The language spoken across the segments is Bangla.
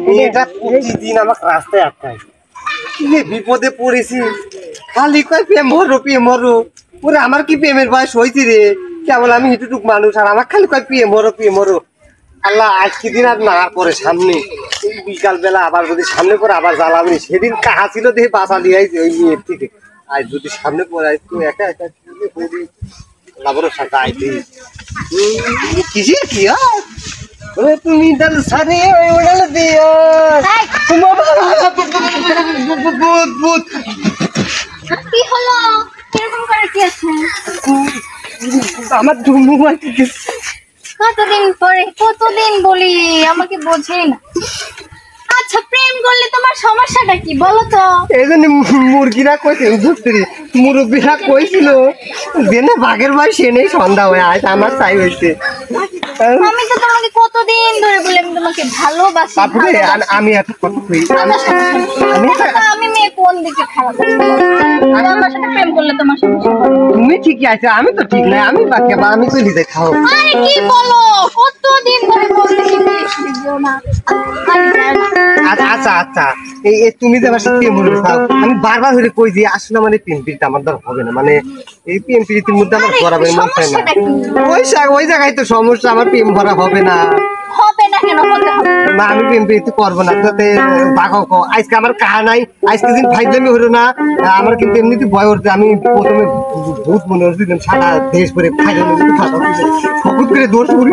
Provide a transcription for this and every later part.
মেয়েটা প্রতিদিন আমাকে রাস্তায় আটকায়, কি যে বিপদে পড়েছি। খালি কয় প্রেম ভরো ওরে, আমার কি প্রেমের বয়স হয়েছে রে? কেবল আমি হিটুটুক মানুষ, আর আমার খালি কয় প্রেম ভরো। আল্লাহ আজকে দিন আর না পরে সামনে বিকাল বেলা আবার যদি সামনে পরে আবার জ্বালাবি। সেদিন কাহা ছিল দেখে বাঁচা দিয়ে আইছে ওই মেয়ের থেকে। আজ যদি সামনে পরে আইতো একা লাভরসা গাইতে কিসের কি হয়? তুমি দল সারে উড়াল দিও কি হলো? কিরকম করে কি আছে? আমার ধুমু কতদিন বলি আমাকে বোঝেই না। আচ্ছা, প্রেম করলে তোমার সমস্যাটা কি বলো তো? এই জন্য মুরগিরা কইছে মুরব্বীরা কইছিল যে না বাঘের ভাই সে নেই সন্ধ্যা হয়ে আজ আমার চাই হয়েছে। আমি তো তোমাকে কতদিন ধরে বলি আমি তোমাকে ভালোবাসি। আমি একটা কথা কই, আমি মেয়ে কোন দিকে খারাপ? আমার সাথে প্রেম করলে তোমার সমস্যা? তুমি ঠিকই আছে, আমি তো ঠিক নাই। আমি বাকি আমি চলি যাই খাও। আরে কি বলো, কতদিন ধরে বলতেছি না। আচ্ছা এই তুমি যে আমার সাথে প্রেম হলো আমি বারবার ধরে কই যে আসলে মানে প্রেম পিড়িতে আমার দ্বারা হবে না, মানে এই প্রেম পিড়িতের মধ্যে আমার করাবে মন চায় না। ওই জায়গায় তো সমস্যা, আমার প্রেম ভরা হবে না। হবে না কেন? হতে হবে না, আমি প্রেম পিড়িতে করবো না। তাতে বাঘাও আজকে আমার কাহা নাই, আজকে দিন ফাইজলামি হলো না। আমার কিন্তু এমনিতে ভয় করতে, আমি প্রথমে ভূত মনে হচ্ছিলাম সারা দেশ করে ফকুত করে দোষ করি।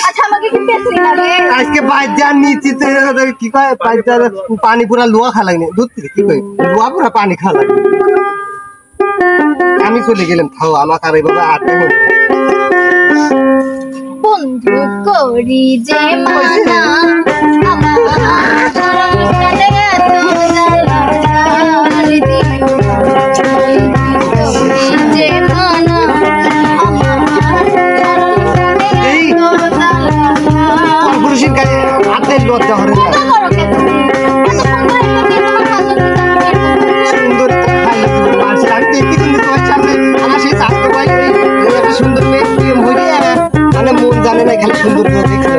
আচ্ছা, আমাকে কি পেছনে লাগে? আজকে বাজার নিচে কি কয় বাজার পানি পুরা লোয়া খা লাগনে দুধ থেকে কি কয় লোয়া পুরা পানি খা লাগবে। আমি চলে গেলাম, থাও আমাকে আর এইভাবে আটকে বন্ধু করি যে মানা লজ্জা হরে না সুন্দর সুন্দর মেয়ে মানে মন জানে না খালি সুন্দর দেখতে।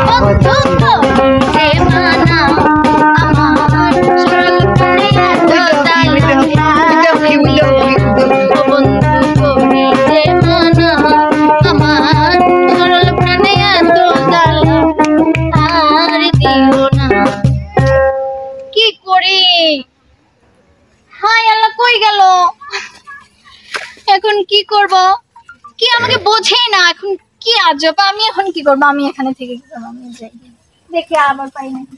বন্ধু করিতে মানা আমার সরল প্রাণে এত জ্বালা ও বন্ধু করিতে মানা আমার সরল প্রাণে এত জ্বালা আর দিও না। কি করি? হায় আল্লাহ, কই গেল? এখন কি করব? কি আমাকে বোঝে না এখন, কি আজব। আমি এখন কি করব? আমি এখানে থেকে কি করব? আমি যাই দেখি আবার পাই নাকি।